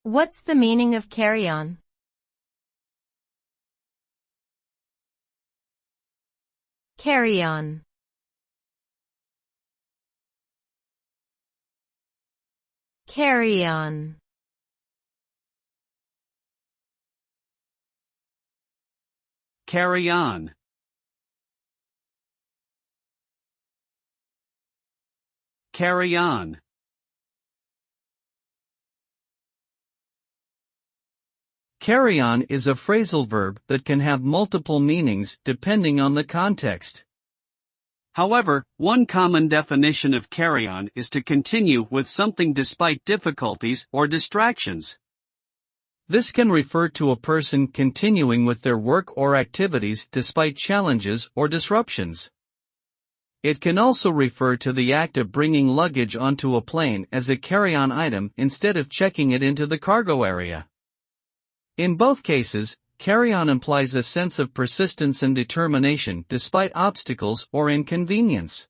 What's the meaning of carry on? Carry on. Carry on. Carry on. Carry on. Carry on is a phrasal verb that can have multiple meanings depending on the context. However, one common definition of carry on is to continue with something despite difficulties or distractions. This can refer to a person continuing with their work or activities despite challenges or disruptions. It can also refer to the act of bringing luggage onto a plane as a carry-on item instead of checking it into the cargo area. In both cases, carry-on implies a sense of persistence and determination despite obstacles or inconvenience.